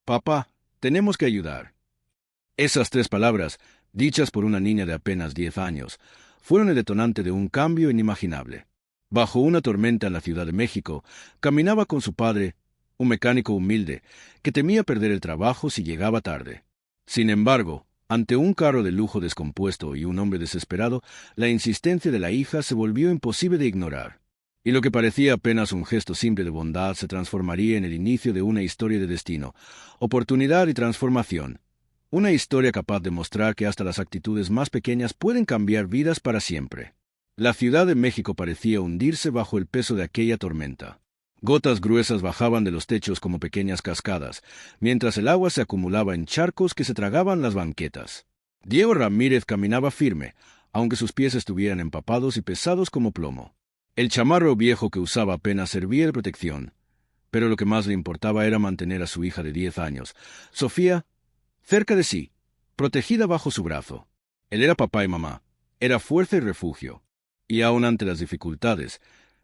Papá, tenemos que ayudar. Esas 3 palabras, dichas por una niña de apenas 10 años, fueron el detonante de un cambio inimaginable. Bajo una tormenta en la Ciudad de México, caminaba con su padre, un mecánico humilde, que temía perder el trabajo si llegaba tarde. Sin embargo, ante un carro de lujo descompuesto y un hombre desesperado, la insistencia de la hija se volvió imposible de ignorar. Y lo que parecía apenas un gesto simple de bondad se transformaría en el inicio de una historia de destino, oportunidad y transformación. Una historia capaz de mostrar que hasta las actitudes más pequeñas pueden cambiar vidas para siempre. La Ciudad de México parecía hundirse bajo el peso de aquella tormenta. Gotas gruesas bajaban de los techos como pequeñas cascadas, mientras el agua se acumulaba en charcos que se tragaban las banquetas. Diego Ramírez caminaba firme, aunque sus pies estuvieran empapados y pesados como plomo. El chamarro viejo que usaba apenas servía de protección, pero lo que más le importaba era mantener a su hija de 10 años, Sofía, cerca de sí, protegida bajo su brazo. Él era papá y mamá, era fuerza y refugio, y aun ante las dificultades,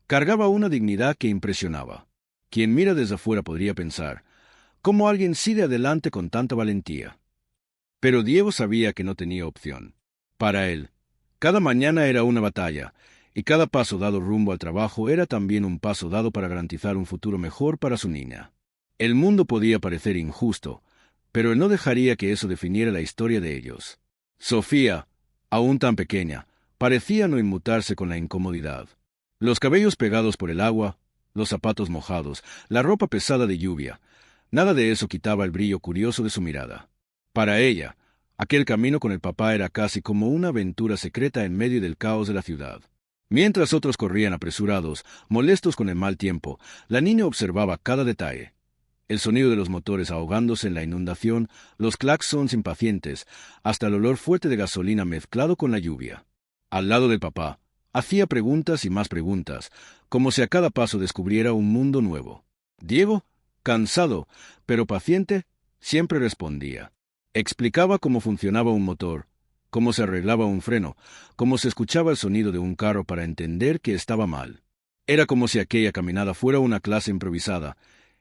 cargaba una dignidad que impresionaba. Quien mira desde afuera podría pensar, ¿cómo alguien sigue adelante con tanta valentía? Pero Diego sabía que no tenía opción. Para él, cada mañana era una batalla, y cada paso dado rumbo al trabajo era también un paso dado para garantizar un futuro mejor para su niña. El mundo podía parecer injusto, pero él no dejaría que eso definiera la historia de ellos. Sofía, aún tan pequeña, parecía no inmutarse con la incomodidad. Los cabellos pegados por el agua, los zapatos mojados, la ropa pesada de lluvia, nada de eso quitaba el brillo curioso de su mirada. Para ella, aquel camino con el papá era casi como una aventura secreta en medio del caos de la ciudad. Mientras otros corrían apresurados, molestos con el mal tiempo, la niña observaba cada detalle. El sonido de los motores ahogándose en la inundación, los claxons impacientes, hasta el olor fuerte de gasolina mezclado con la lluvia. Al lado del papá, hacía preguntas y más preguntas, como si a cada paso descubriera un mundo nuevo. Diego, cansado, pero paciente, siempre respondía. Explicaba cómo funcionaba un motor, cómo se arreglaba un freno, cómo se escuchaba el sonido de un carro para entender que estaba mal. Era como si aquella caminada fuera una clase improvisada,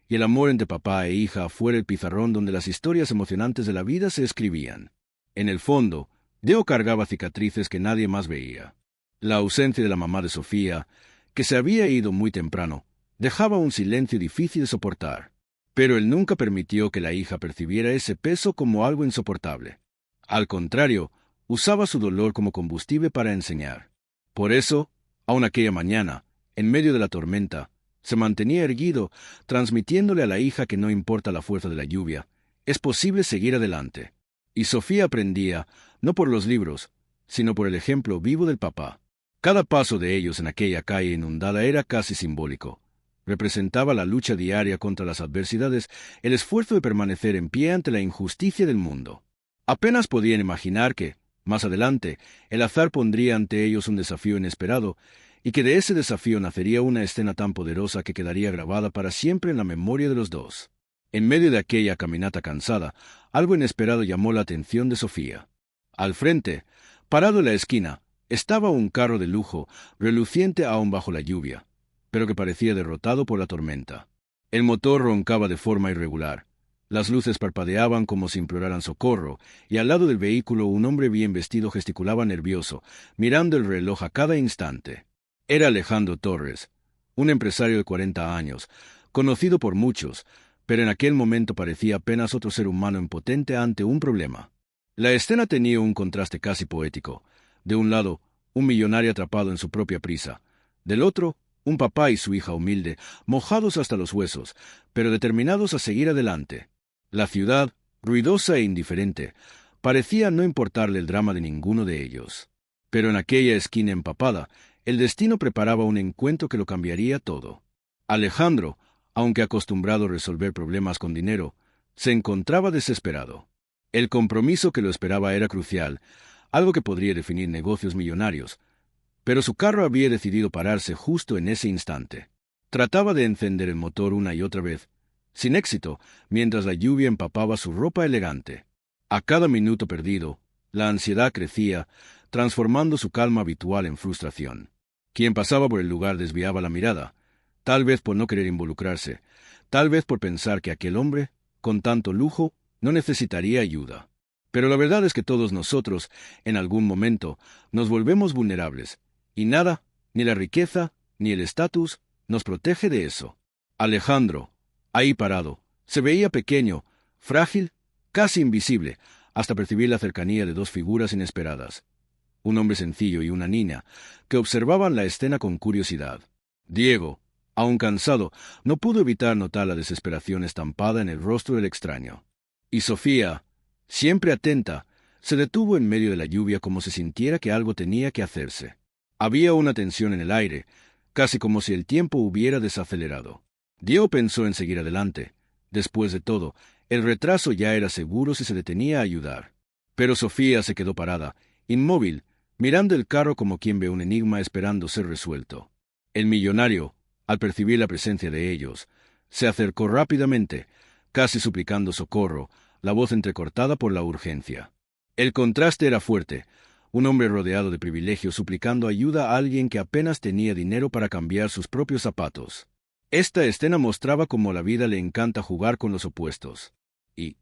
y el amor entre papá e hija fuera el pizarrón donde las historias emocionantes de la vida se escribían. En el fondo, Diego cargaba cicatrices que nadie más veía. La ausencia de la mamá de Sofía, que se había ido muy temprano, dejaba un silencio difícil de soportar. Pero él nunca permitió que la hija percibiera ese peso como algo insoportable. Al contrario, usaba su dolor como combustible para enseñar. Por eso, aun aquella mañana, en medio de la tormenta, se mantenía erguido, transmitiéndole a la hija que no importa la fuerza de la lluvia, es posible seguir adelante. Y Sofía aprendía, no por los libros, sino por el ejemplo vivo del papá. Cada paso de ellos en aquella calle inundada era casi simbólico. Representaba la lucha diaria contra las adversidades, el esfuerzo de permanecer en pie ante la injusticia del mundo. Apenas podían imaginar que, más adelante, el azar pondría ante ellos un desafío inesperado, y que de ese desafío nacería una escena tan poderosa que quedaría grabada para siempre en la memoria de los dos. En medio de aquella caminata cansada, algo inesperado llamó la atención de Sofía. Al frente, parado en la esquina, estaba un carro de lujo, reluciente aún bajo la lluvia, pero que parecía derrotado por la tormenta. El motor roncaba de forma irregular. Las luces parpadeaban como si imploraran socorro, y al lado del vehículo un hombre bien vestido gesticulaba nervioso, mirando el reloj a cada instante. Era Alejandro Torres, un empresario de 40 años, conocido por muchos, pero en aquel momento parecía apenas otro ser humano impotente ante un problema. La escena tenía un contraste casi poético. De un lado, un millonario atrapado en su propia prisa. Del otro, un papá y su hija humilde, mojados hasta los huesos, pero determinados a seguir adelante. La ciudad, ruidosa e indiferente, parecía no importarle el drama de ninguno de ellos. Pero en aquella esquina empapada, el destino preparaba un encuentro que lo cambiaría todo. Alejandro, aunque acostumbrado a resolver problemas con dinero, se encontraba desesperado. El compromiso que lo esperaba era crucial, algo que podría definir negocios millonarios, pero su carro había decidido pararse justo en ese instante. Trataba de encender el motor una y otra vez, sin éxito, mientras la lluvia empapaba su ropa elegante. A cada minuto perdido, la ansiedad crecía, transformando su calma habitual en frustración. Quien pasaba por el lugar desviaba la mirada, tal vez por no querer involucrarse, tal vez por pensar que aquel hombre, con tanto lujo, no necesitaría ayuda. Pero la verdad es que todos nosotros, en algún momento, nos volvemos vulnerables, y nada, ni la riqueza, ni el estatus, nos protege de eso. Alejandro, ahí parado, se veía pequeño, frágil, casi invisible, hasta percibir la cercanía de dos figuras inesperadas. Un hombre sencillo y una niña, que observaban la escena con curiosidad. Diego, aun cansado, no pudo evitar notar la desesperación estampada en el rostro del extraño. Y Sofía, siempre atenta, se detuvo en medio de la lluvia como si sintiera que algo tenía que hacerse. Había una tensión en el aire, casi como si el tiempo hubiera desacelerado. Diego pensó en seguir adelante. Después de todo, el retraso ya era seguro si se detenía a ayudar. Pero Sofía se quedó parada, inmóvil, mirando el carro como quien ve un enigma esperando ser resuelto. El millonario, al percibir la presencia de ellos, se acercó rápidamente, casi suplicando socorro, la voz entrecortada por la urgencia. El contraste era fuerte, un hombre rodeado de privilegios suplicando ayuda a alguien que apenas tenía dinero para cambiar sus propios zapatos. Esta escena mostraba cómo a la vida le encanta jugar con los opuestos. Y,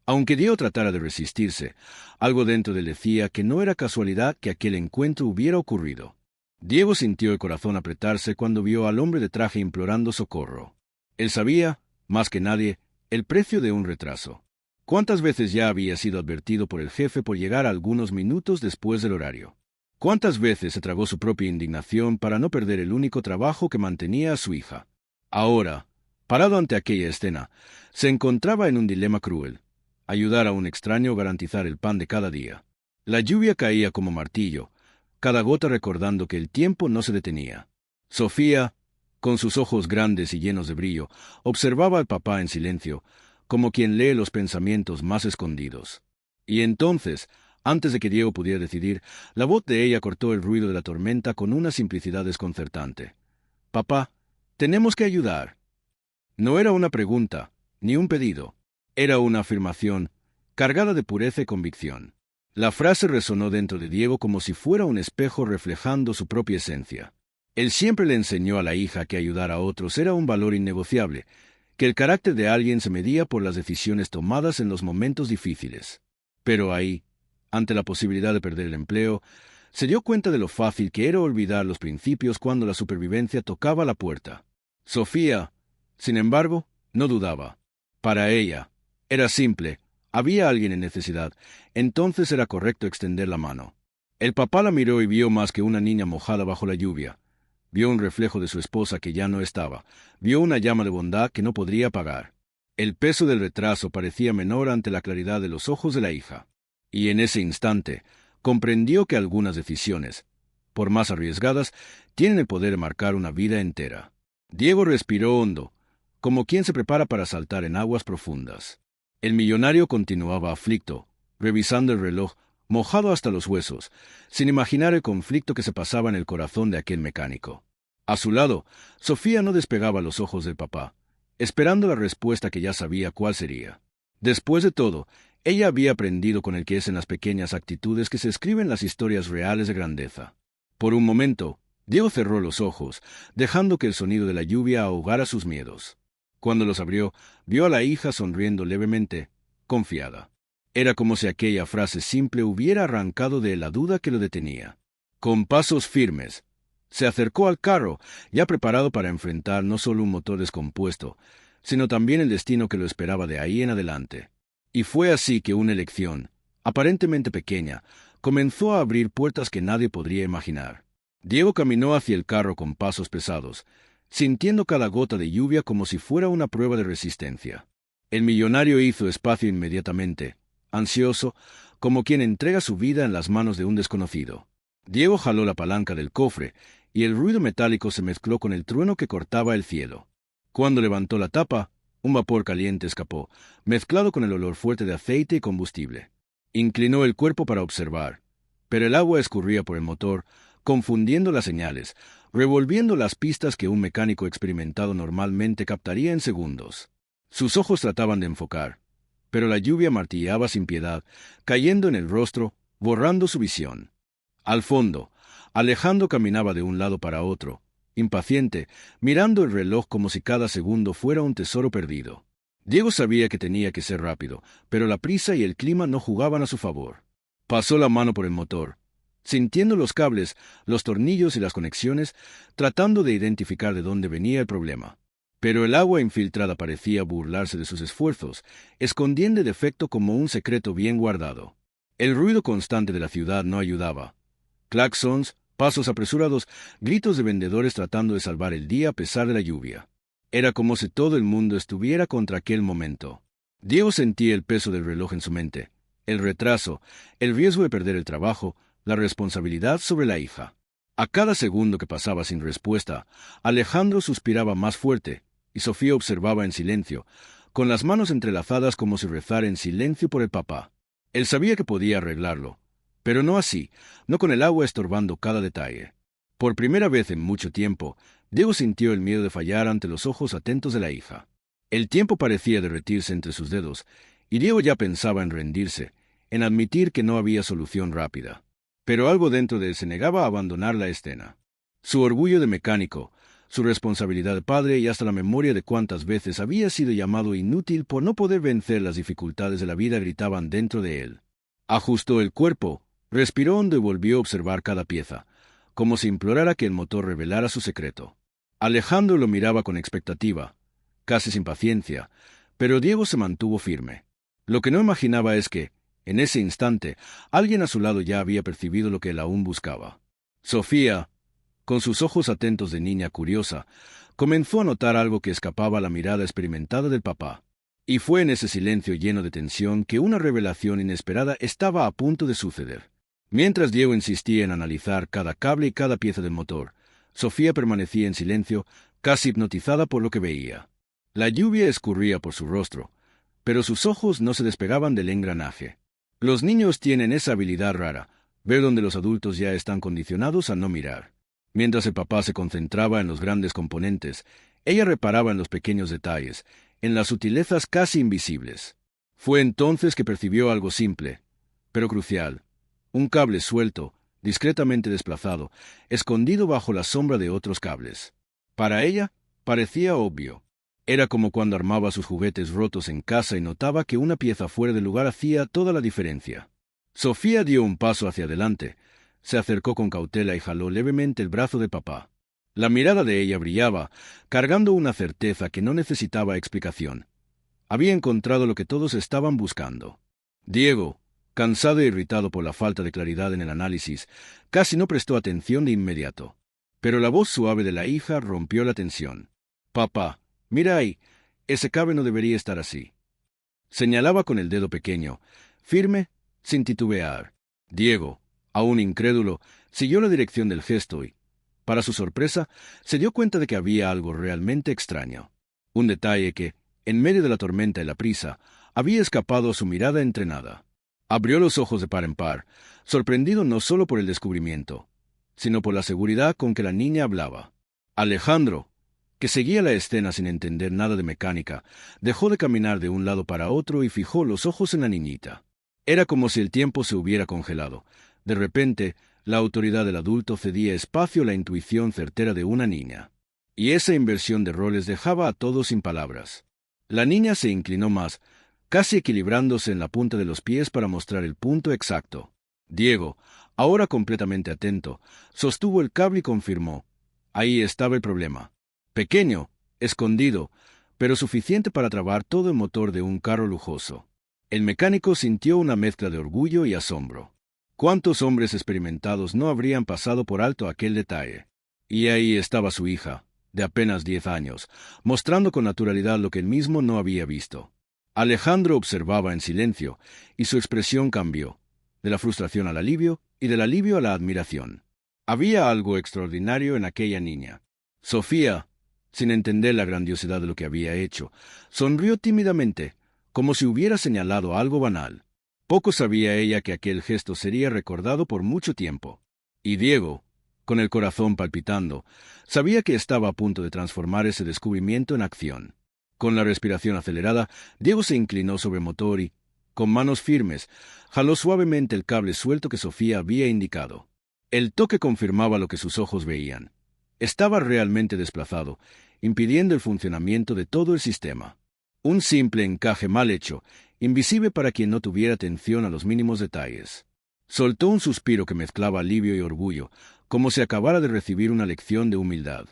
aunque Diego tratara de resistirse, algo dentro de él decía que no era casualidad que aquel encuentro hubiera ocurrido. Diego sintió el corazón apretarse cuando vio al hombre de traje implorando socorro. Él sabía, más que nadie, el precio de un retraso. ¿Cuántas veces ya había sido advertido por el jefe por llegar algunos minutos después del horario? ¿Cuántas veces se tragó su propia indignación para no perder el único trabajo que mantenía a su hija? Ahora, parado ante aquella escena, se encontraba en un dilema cruel: ayudar a un extraño o garantizar el pan de cada día. La lluvia caía como martillo, cada gota recordando que el tiempo no se detenía. Sofía, con sus ojos grandes y llenos de brillo, observaba al papá en silencio, como quien lee los pensamientos más escondidos. Y entonces, antes de que Diego pudiera decidir, la voz de ella cortó el ruido de la tormenta con una simplicidad desconcertante. «Papá, tenemos que ayudar». No era una pregunta, ni un pedido. Era una afirmación, cargada de pureza y convicción. La frase resonó dentro de Diego como si fuera un espejo reflejando su propia esencia. Él siempre le enseñó a la hija que ayudar a otros era un valor innegociable, que el carácter de alguien se medía por las decisiones tomadas en los momentos difíciles. Pero ahí, ante la posibilidad de perder el empleo, se dio cuenta de lo fácil que era olvidar los principios cuando la supervivencia tocaba la puerta. Sofía, sin embargo, no dudaba. Para ella, era simple: había alguien en necesidad, entonces era correcto extender la mano. El papá la miró y vio más que una niña mojada bajo la lluvia. Vio un reflejo de su esposa que ya no estaba, vio una llama de bondad que no podría apagar. El peso del retraso parecía menor ante la claridad de los ojos de la hija. Y en ese instante, comprendió que algunas decisiones, por más arriesgadas, tienen el poder de marcar una vida entera. Diego respiró hondo, como quien se prepara para saltar en aguas profundas. El millonario continuaba aflicto, revisando el reloj, mojado hasta los huesos, sin imaginar el conflicto que se pasaba en el corazón de aquel mecánico. A su lado, Sofía no despegaba los ojos del papá, esperando la respuesta que ya sabía cuál sería. Después de todo, ella había aprendido con el que es en las pequeñas actitudes que se escriben las historias reales de grandeza. Por un momento, Diego cerró los ojos, dejando que el sonido de la lluvia ahogara sus miedos. Cuando los abrió, vio a la hija sonriendo levemente, confiada. Era como si aquella frase simple hubiera arrancado de él la duda que lo detenía. Con pasos firmes, se acercó al carro, ya preparado para enfrentar no solo un motor descompuesto, sino también el destino que lo esperaba de ahí en adelante. Y fue así que una elección, aparentemente pequeña, comenzó a abrir puertas que nadie podría imaginar. Diego caminó hacia el carro con pasos pesados, sintiendo cada gota de lluvia como si fuera una prueba de resistencia. El millonario hizo espacio inmediatamente, ansioso, como quien entrega su vida en las manos de un desconocido. Diego jaló la palanca del cofre, y el ruido metálico se mezcló con el trueno que cortaba el cielo. Cuando levantó la tapa, un vapor caliente escapó, mezclado con el olor fuerte de aceite y combustible. Inclinó el cuerpo para observar, pero el agua escurría por el motor, confundiendo las señales, revolviendo las pistas que un mecánico experimentado normalmente captaría en segundos. Sus ojos trataban de enfocar, pero la lluvia martilleaba sin piedad, cayendo en el rostro, borrando su visión. Al fondo, Alejandro caminaba de un lado para otro, impaciente, mirando el reloj como si cada segundo fuera un tesoro perdido. Diego sabía que tenía que ser rápido, pero la prisa y el clima no jugaban a su favor. Pasó la mano por el motor, sintiendo los cables, los tornillos y las conexiones, tratando de identificar de dónde venía el problema. Pero el agua infiltrada parecía burlarse de sus esfuerzos, escondiendo el defecto como un secreto bien guardado. El ruido constante de la ciudad no ayudaba. Claxons, pasos apresurados, gritos de vendedores tratando de salvar el día a pesar de la lluvia. Era como si todo el mundo estuviera contra aquel momento. Diego sentía el peso del reloj en su mente, el retraso, el riesgo de perder el trabajo, la responsabilidad sobre la hija. A cada segundo que pasaba sin respuesta, Alejandro suspiraba más fuerte, y Sofía observaba en silencio, con las manos entrelazadas como si rezara en silencio por el papá. Él sabía que podía arreglarlo, pero no así, no con el agua estorbando cada detalle. Por primera vez en mucho tiempo, Diego sintió el miedo de fallar ante los ojos atentos de la hija. El tiempo parecía derretirse entre sus dedos, y Diego ya pensaba en rendirse, en admitir que no había solución rápida. Pero algo dentro de él se negaba a abandonar la escena. Su orgullo de mecánico, su responsabilidad de padre y hasta la memoria de cuántas veces había sido llamado inútil por no poder vencer las dificultades de la vida gritaban dentro de él. Ajustó el cuerpo, respiró hondo y volvió a observar cada pieza, como si implorara que el motor revelara su secreto. Alejandro lo miraba con expectativa, casi sin paciencia, pero Diego se mantuvo firme. Lo que no imaginaba es que, en ese instante, alguien a su lado ya había percibido lo que él aún buscaba. Sofía, con sus ojos atentos de niña curiosa, comenzó a notar algo que escapaba a la mirada experimentada del papá. Y fue en ese silencio lleno de tensión que una revelación inesperada estaba a punto de suceder. Mientras Diego insistía en analizar cada cable y cada pieza del motor, Sofía permanecía en silencio, casi hipnotizada por lo que veía. La lluvia escurría por su rostro, pero sus ojos no se despegaban del engranaje. Los niños tienen esa habilidad rara, ver donde los adultos ya están condicionados a no mirar. Mientras el papá se concentraba en los grandes componentes, ella reparaba en los pequeños detalles, en las sutilezas casi invisibles. Fue entonces que percibió algo simple, pero crucial. Un cable suelto, discretamente desplazado, escondido bajo la sombra de otros cables. Para ella, parecía obvio. Era como cuando armaba sus juguetes rotos en casa y notaba que una pieza fuera de lugar hacía toda la diferencia. Sofía dio un paso hacia adelante, se acercó con cautela y jaló levemente el brazo de papá. La mirada de ella brillaba, cargando una certeza que no necesitaba explicación. Había encontrado lo que todos estaban buscando. Diego, cansado e irritado por la falta de claridad en el análisis, casi no prestó atención de inmediato. Pero la voz suave de la hija rompió la tensión. «Papá, mira ahí, ese cable no debería estar así». Señalaba con el dedo pequeño, firme, sin titubear. Diego, aún incrédulo, siguió la dirección del gesto y, para su sorpresa, se dio cuenta de que había algo realmente extraño. Un detalle que, en medio de la tormenta y la prisa, había escapado a su mirada entrenada. Abrió los ojos de par en par, sorprendido no solo por el descubrimiento, sino por la seguridad con que la niña hablaba. Alejandro, que seguía la escena sin entender nada de mecánica, dejó de caminar de un lado para otro y fijó los ojos en la niñita. Era como si el tiempo se hubiera congelado. De repente, la autoridad del adulto cedía espacio a la intuición certera de una niña. Y esa inversión de roles dejaba a todos sin palabras. La niña se inclinó más, casi equilibrándose en la punta de los pies para mostrar el punto exacto. Diego, ahora completamente atento, sostuvo el cable y confirmó. Ahí estaba el problema. Pequeño, escondido, pero suficiente para trabar todo el motor de un carro lujoso. El mecánico sintió una mezcla de orgullo y asombro. ¿Cuántos hombres experimentados no habrían pasado por alto aquel detalle? Y ahí estaba su hija, de apenas 10 años, mostrando con naturalidad lo que él mismo no había visto. Alejandro observaba en silencio, y su expresión cambió, de la frustración al alivio y del alivio a la admiración. Había algo extraordinario en aquella niña. Sofía, sin entender la grandiosidad de lo que había hecho, sonrió tímidamente, como si hubiera señalado algo banal. Poco sabía ella que aquel gesto sería recordado por mucho tiempo. Y Diego, con el corazón palpitando, sabía que estaba a punto de transformar ese descubrimiento en acción. Con la respiración acelerada, Diego se inclinó sobre el motor y, con manos firmes, jaló suavemente el cable suelto que Sofía había indicado. El toque confirmaba lo que sus ojos veían. Estaba realmente desplazado, impidiendo el funcionamiento de todo el sistema. Un simple encaje mal hecho, invisible para quien no tuviera atención a los mínimos detalles. Soltó un suspiro que mezclaba alivio y orgullo, como si acabara de recibir una lección de humildad.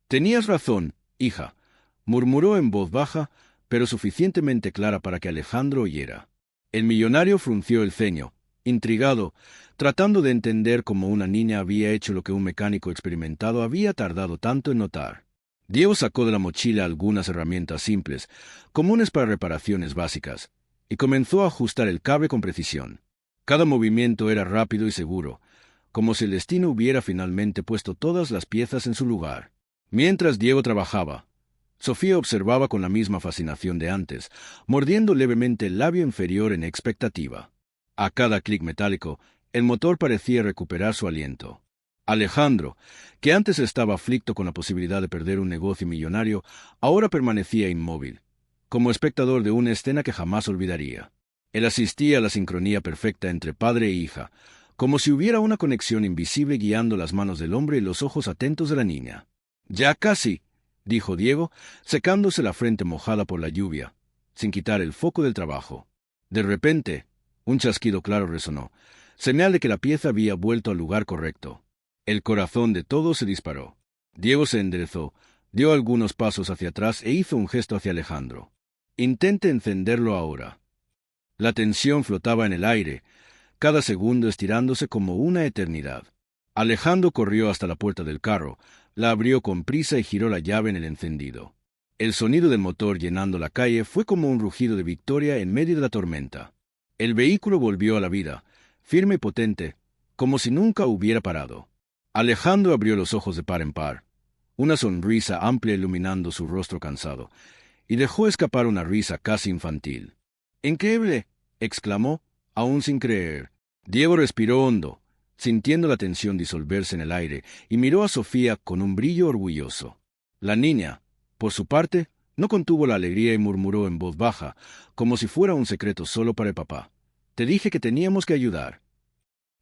«Tenías razón, hija», murmuró en voz baja, pero suficientemente clara para que Alejandro oyera. El millonario frunció el ceño, intrigado, tratando de entender cómo una niña había hecho lo que un mecánico experimentado había tardado tanto en notar. Diego sacó de la mochila algunas herramientas simples, comunes para reparaciones básicas, y comenzó a ajustar el cable con precisión. Cada movimiento era rápido y seguro, como si el destino hubiera finalmente puesto todas las piezas en su lugar. Mientras Diego trabajaba, Sofía observaba con la misma fascinación de antes, mordiendo levemente el labio inferior en expectativa. A cada clic metálico, el motor parecía recuperar su aliento. Alejandro, que antes estaba aflicto con la posibilidad de perder un negocio millonario, ahora permanecía inmóvil, como espectador de una escena que jamás olvidaría. Él asistía a la sincronía perfecta entre padre e hija, como si hubiera una conexión invisible guiando las manos del hombre y los ojos atentos de la niña. «Ya casi», dijo Diego, secándose la frente mojada por la lluvia, sin quitar el foco del trabajo. De repente, un chasquido claro resonó, señal de que la pieza había vuelto al lugar correcto. El corazón de todos se disparó. Diego se enderezó, dio algunos pasos hacia atrás e hizo un gesto hacia Alejandro. «Intente encenderlo ahora». La tensión flotaba en el aire, cada segundo estirándose como una eternidad. Alejandro corrió hasta la puerta del carro, la abrió con prisa y giró la llave en el encendido. El sonido del motor llenando la calle fue como un rugido de victoria en medio de la tormenta. El vehículo volvió a la vida, firme y potente, como si nunca hubiera parado. Alejandro abrió los ojos de par en par, una sonrisa amplia iluminando su rostro cansado, y dejó escapar una risa casi infantil. «¡Increíble!», exclamó, aún sin creer. Diego respiró hondo, sintiendo la tensión disolverse en el aire, y miró a Sofía con un brillo orgulloso. La niña, por su parte, no contuvo la alegría y murmuró en voz baja, como si fuera un secreto solo para el papá. «Te dije que teníamos que ayudar».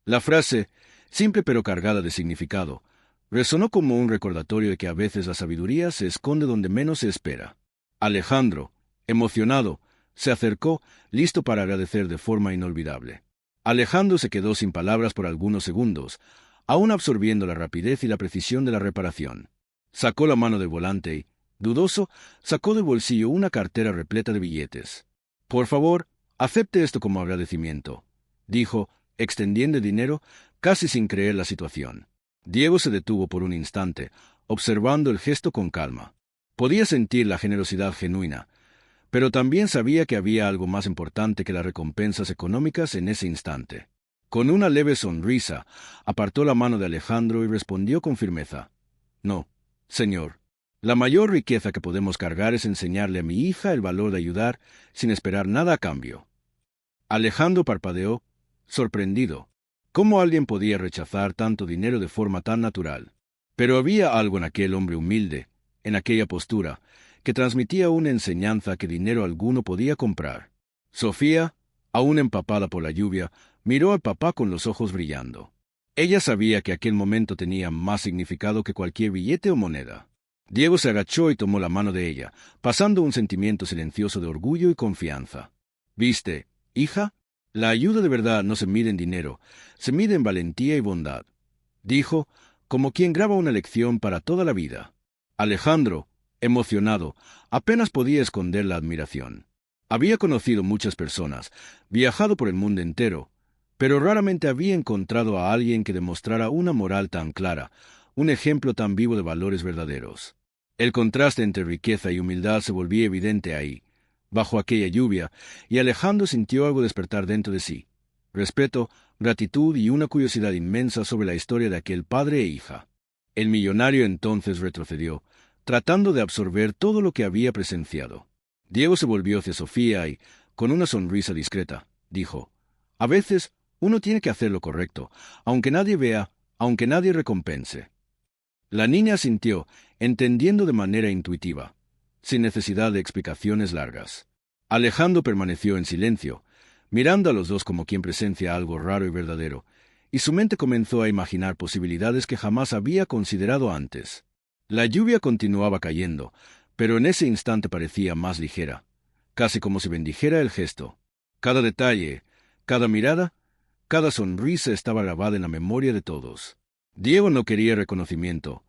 La frase, simple pero cargada de significado, resonó como un recordatorio de que a veces la sabiduría se esconde donde menos se espera. Alejandro, emocionado, se acercó, listo para agradecer de forma inolvidable. Alejandro se quedó sin palabras por algunos segundos, aún absorbiendo la rapidez y la precisión de la reparación. Sacó la mano del volante y, dudoso, sacó del bolsillo una cartera repleta de billetes. «Por favor, acepte esto como agradecimiento», dijo, extendiendo el dinero, casi sin creer la situación. Diego se detuvo por un instante, observando el gesto con calma. Podía sentir la generosidad genuina, pero también sabía que había algo más importante que las recompensas económicas en ese instante. Con una leve sonrisa, apartó la mano de Alejandro y respondió con firmeza: «No, señor. La mayor riqueza que podemos cargar es enseñarle a mi hija el valor de ayudar sin esperar nada a cambio». Alejandro parpadeó, sorprendido. ¿Cómo alguien podía rechazar tanto dinero de forma tan natural? Pero había algo en aquel hombre humilde, en aquella postura, que transmitía una enseñanza que dinero alguno podía comprar. Sofía, aún empapada por la lluvia, miró al papá con los ojos brillando. Ella sabía que aquel momento tenía más significado que cualquier billete o moneda. Diego se agachó y tomó la mano de ella, pasando un sentimiento silencioso de orgullo y confianza. «¿Viste, hija? La ayuda de verdad no se mide en dinero, se mide en valentía y bondad», dijo, como quien graba una lección para toda la vida. Alejandro, emocionado, apenas podía esconder la admiración. Había conocido muchas personas, viajado por el mundo entero, pero raramente había encontrado a alguien que demostrara una moral tan clara, un ejemplo tan vivo de valores verdaderos. El contraste entre riqueza y humildad se volvía evidente ahí, bajo aquella lluvia, y Alejandro sintió algo despertar dentro de sí: respeto, gratitud y una curiosidad inmensa sobre la historia de aquel padre e hija. El millonario entonces retrocedió, tratando de absorber todo lo que había presenciado. Diego se volvió hacia Sofía y, con una sonrisa discreta, dijo: «A veces uno tiene que hacer lo correcto, aunque nadie vea, aunque nadie recompense». La niña asintió, entendiendo de manera intuitiva, sin necesidad de explicaciones largas. Alejandro permaneció en silencio, mirando a los dos como quien presencia algo raro y verdadero, y su mente comenzó a imaginar posibilidades que jamás había considerado antes. La lluvia continuaba cayendo, pero en ese instante parecía más ligera, casi como si bendijera el gesto. Cada detalle, cada mirada, cada sonrisa estaba grabada en la memoria de todos. Diego no quería reconocimiento,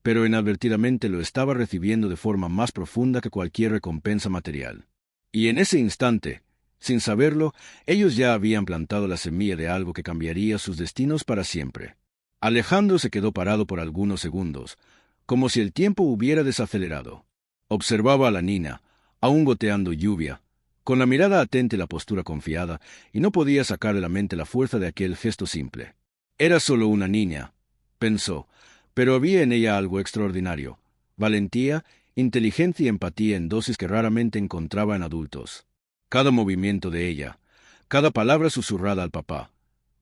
pero inadvertidamente lo estaba recibiendo de forma más profunda que cualquier recompensa material. Y en ese instante, sin saberlo, ellos ya habían plantado la semilla de algo que cambiaría sus destinos para siempre. Alejandro se quedó parado por algunos segundos, como si el tiempo hubiera desacelerado. Observaba a la niña, aún goteando lluvia, con la mirada atenta y la postura confiada, y no podía sacar de la mente la fuerza de aquel gesto simple. Era solo una niña, pensó, pero había en ella algo extraordinario: valentía, inteligencia y empatía en dosis que raramente encontraba en adultos. Cada movimiento de ella, cada palabra susurrada al papá,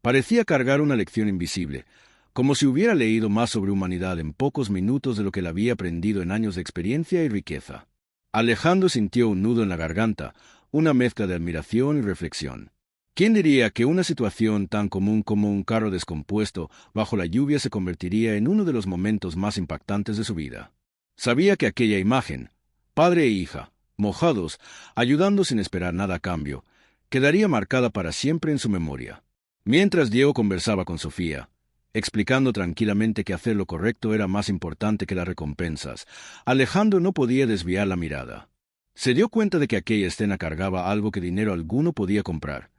parecía cargar una lección invisible, como si hubiera leído más sobre humanidad en pocos minutos de lo que él había aprendido en años de experiencia y riqueza. Alejandro sintió un nudo en la garganta, una mezcla de admiración y reflexión. ¿Quién diría que una situación tan común como un carro descompuesto bajo la lluvia se convertiría en uno de los momentos más impactantes de su vida? Sabía que aquella imagen, padre e hija, mojados, ayudando sin esperar nada a cambio, quedaría marcada para siempre en su memoria. Mientras Diego conversaba con Sofía, explicando tranquilamente que hacer lo correcto era más importante que las recompensas, Alejandro no podía desviar la mirada. Se dio cuenta de que aquella escena cargaba algo que dinero alguno podía comprar: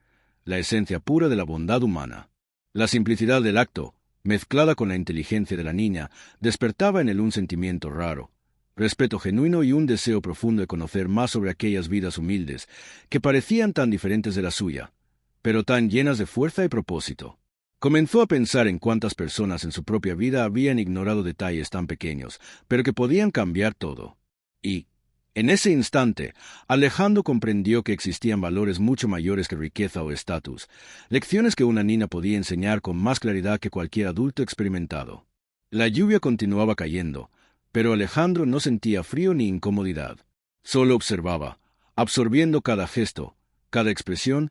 la esencia pura de la bondad humana. La simplicidad del acto, mezclada con la inteligencia de la niña, despertaba en él un sentimiento raro, respeto genuino y un deseo profundo de conocer más sobre aquellas vidas humildes, que parecían tan diferentes de la suya, pero tan llenas de fuerza y propósito. Comenzó a pensar en cuántas personas en su propia vida habían ignorado detalles tan pequeños, pero que podían cambiar todo. Y, en ese instante, Alejandro comprendió que existían valores mucho mayores que riqueza o estatus, lecciones que una niña podía enseñar con más claridad que cualquier adulto experimentado. La lluvia continuaba cayendo, pero Alejandro no sentía frío ni incomodidad. Solo observaba, absorbiendo cada gesto, cada expresión,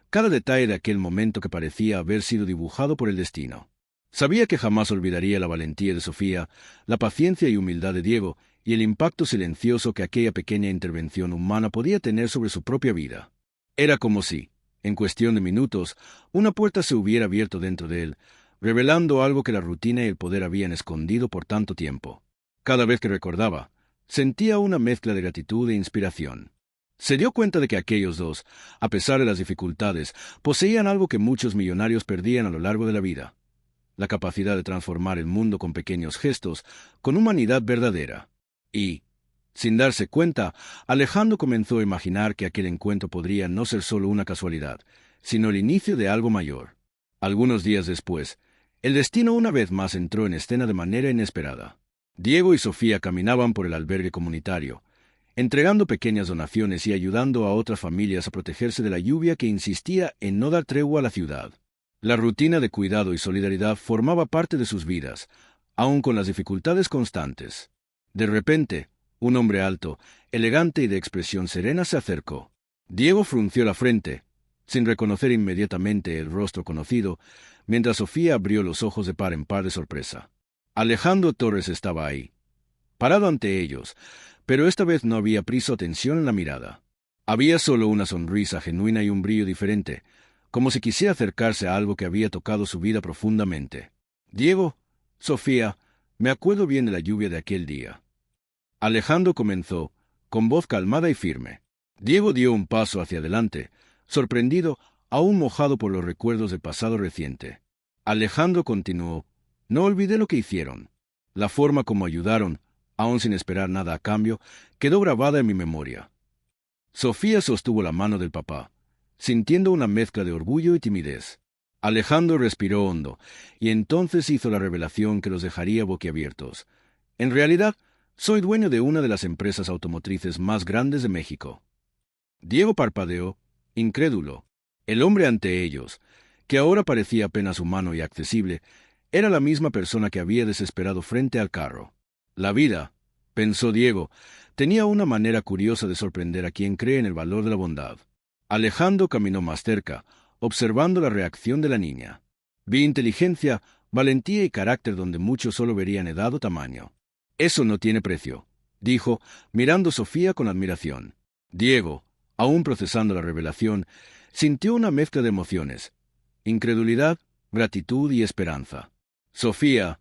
cada detalle de aquel momento que parecía haber sido dibujado por el destino. Sabía que jamás olvidaría la valentía de Sofía, la paciencia y humildad de Diego, y el impacto silencioso que aquella pequeña intervención humana podía tener sobre su propia vida. Era como si, en cuestión de minutos, una puerta se hubiera abierto dentro de él, revelando algo que la rutina y el poder habían escondido por tanto tiempo. Cada vez que recordaba, sentía una mezcla de gratitud e inspiración. Se dio cuenta de que aquellos dos, a pesar de las dificultades, poseían algo que muchos millonarios perdían a lo largo de la vida: la capacidad de transformar el mundo con pequeños gestos, con humanidad verdadera. Y, sin darse cuenta, Alejandro comenzó a imaginar que aquel encuentro podría no ser solo una casualidad, sino el inicio de algo mayor. Algunos días después, el destino una vez más entró en escena de manera inesperada. Diego y Sofía caminaban por el albergue comunitario, entregando pequeñas donaciones y ayudando a otras familias a protegerse de la lluvia que insistía en no dar tregua a la ciudad. La rutina de cuidado y solidaridad formaba parte de sus vidas, aun con las dificultades constantes. De repente, un hombre alto, elegante y de expresión serena se acercó. Diego frunció la frente, sin reconocer inmediatamente el rostro conocido, mientras Sofía abrió los ojos de par en par de sorpresa. Alejandro Torres estaba ahí, parado ante ellos, pero esta vez no había prisa o tensión en la mirada. Había solo una sonrisa genuina y un brillo diferente, como si quisiera acercarse a algo que había tocado su vida profundamente. Diego, Sofía, me acuerdo bien de la lluvia de aquel día. Alejandro comenzó, con voz calmada y firme. Diego dio un paso hacia adelante, sorprendido, aún mojado por los recuerdos del pasado reciente. Alejandro continuó: no olvidé lo que hicieron. La forma como ayudaron, aún sin esperar nada a cambio, quedó grabada en mi memoria. Sofía sostuvo la mano del papá, sintiendo una mezcla de orgullo y timidez. Alejandro respiró hondo, y entonces hizo la revelación que los dejaría boquiabiertos. En realidad, soy dueño de una de las empresas automotrices más grandes de México. Diego parpadeó, incrédulo. El hombre ante ellos, que ahora parecía apenas humano y accesible, era la misma persona que había desesperado frente al carro. La vida, pensó Diego, tenía una manera curiosa de sorprender a quien cree en el valor de la bondad. Alejandro caminó más cerca, observando la reacción de la niña. Vi inteligencia, valentía y carácter donde muchos solo verían edad o tamaño. Eso no tiene precio, dijo, mirando a Sofía con admiración. Diego, Aún procesando la revelación, sintió una mezcla de emociones: incredulidad, gratitud y esperanza. Sofía,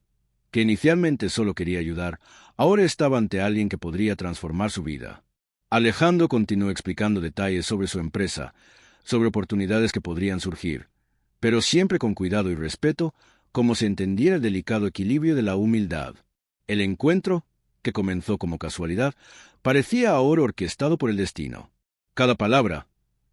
que inicialmente solo quería ayudar, ahora estaba ante alguien que podría transformar su vida. Alejandro continuó explicando detalles sobre su empresa, sobre oportunidades que podrían surgir, pero siempre con cuidado y respeto, como se entendiera el delicado equilibrio de la humildad. El encuentro, que comenzó como casualidad, parecía ahora orquestado por el destino. Cada palabra,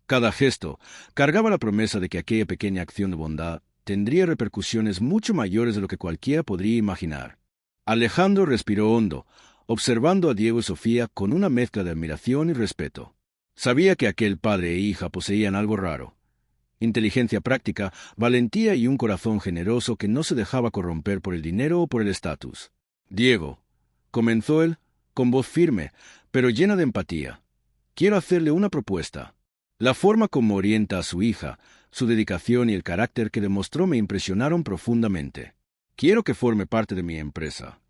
cada gesto, cargaba la promesa de que aquella pequeña acción de bondad tendría repercusiones mucho mayores de lo que cualquiera podría imaginar. Alejandro respiró hondo, observando a Diego y Sofía con una mezcla de admiración y respeto. Sabía que aquel padre e hija poseían algo raro: inteligencia práctica, valentía y un corazón generoso que no se dejaba corromper por el dinero o por el estatus. «Diego», comenzó él, con voz firme, pero llena de empatía, «quiero hacerle una propuesta». La forma como orienta a su hija, su dedicación y el carácter que demostró me impresionaron profundamente. «Quiero que forme parte de mi empresa».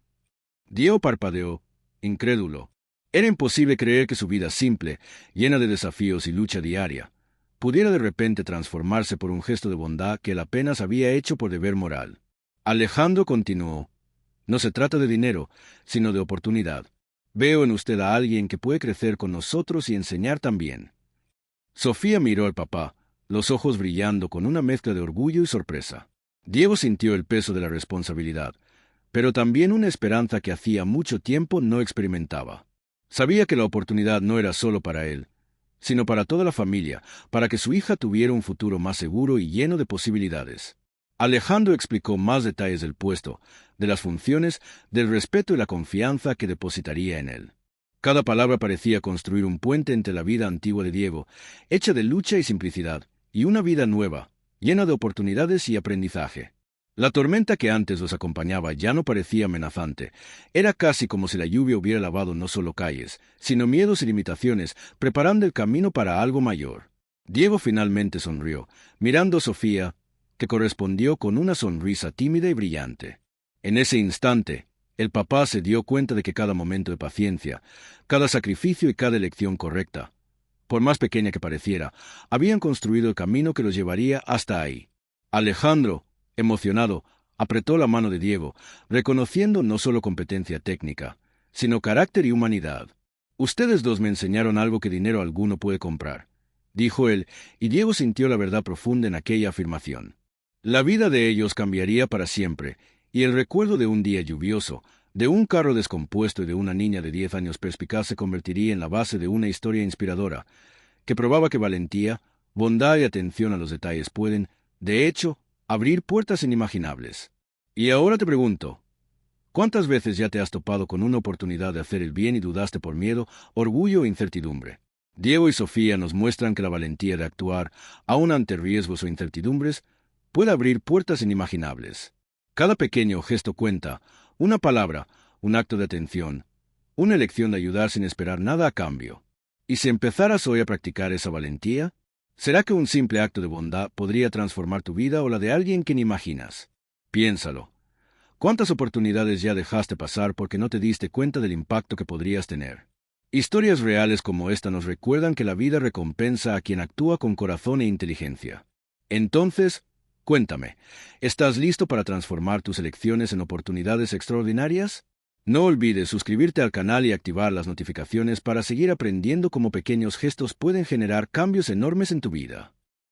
Diego parpadeó, incrédulo. Era imposible creer que su vida simple, llena de desafíos y lucha diaria, pudiera de repente transformarse por un gesto de bondad que él apenas había hecho por deber moral. Alejandro continuó: «No se trata de dinero, sino de oportunidad. Veo en usted a alguien que puede crecer con nosotros y enseñar también». Sofía miró al papá, los ojos brillando con una mezcla de orgullo y sorpresa. Diego sintió el peso de la responsabilidad, pero también una esperanza que hacía mucho tiempo no experimentaba. Sabía que la oportunidad no era solo para él, sino para toda la familia, para que su hija tuviera un futuro más seguro y lleno de posibilidades. Alejandro explicó más detalles del puesto, de las funciones, del respeto y la confianza que depositaría en él. Cada palabra parecía construir un puente entre la vida antigua de Diego, hecha de lucha y simplicidad, y una vida nueva, llena de oportunidades y aprendizaje. La tormenta que antes los acompañaba ya no parecía amenazante. Era casi como si la lluvia hubiera lavado no solo calles, sino miedos y limitaciones, preparando el camino para algo mayor. Diego finalmente sonrió, mirando a Sofía, que correspondió con una sonrisa tímida y brillante. En ese instante, el papá se dio cuenta de que cada momento de paciencia, cada sacrificio y cada elección correcta, por más pequeña que pareciera, habían construido el camino que los llevaría hasta ahí. Alejandro, emocionado, apretó la mano de Diego, reconociendo no solo competencia técnica, sino carácter y humanidad. «Ustedes dos me enseñaron algo que dinero alguno puede comprar», dijo él, y Diego sintió la verdad profunda en aquella afirmación. La vida de ellos cambiaría para siempre, y el recuerdo de un día lluvioso, de un carro descompuesto y de una niña de 10 años perspicaz se convertiría en la base de una historia inspiradora, que probaba que valentía, bondad y atención a los detalles pueden, de hecho, abrir puertas inimaginables. Y ahora te pregunto, ¿cuántas veces ya te has topado con una oportunidad de hacer el bien y dudaste por miedo, orgullo o incertidumbre? Diego y Sofía nos muestran que la valentía de actuar, aun ante riesgos o incertidumbres, puede abrir puertas inimaginables. Cada pequeño gesto cuenta: una palabra, un acto de atención, una elección de ayudar sin esperar nada a cambio. ¿Y si empezaras hoy a practicar esa valentía? ¿Será que un simple acto de bondad podría transformar tu vida o la de alguien que ni imaginas? Piénsalo. ¿Cuántas oportunidades ya dejaste pasar porque no te diste cuenta del impacto que podrías tener? Historias reales como esta nos recuerdan que la vida recompensa a quien actúa con corazón e inteligencia. Entonces, cuéntame, ¿estás listo para transformar tus elecciones en oportunidades extraordinarias? No olvides suscribirte al canal y activar las notificaciones para seguir aprendiendo cómo pequeños gestos pueden generar cambios enormes en tu vida.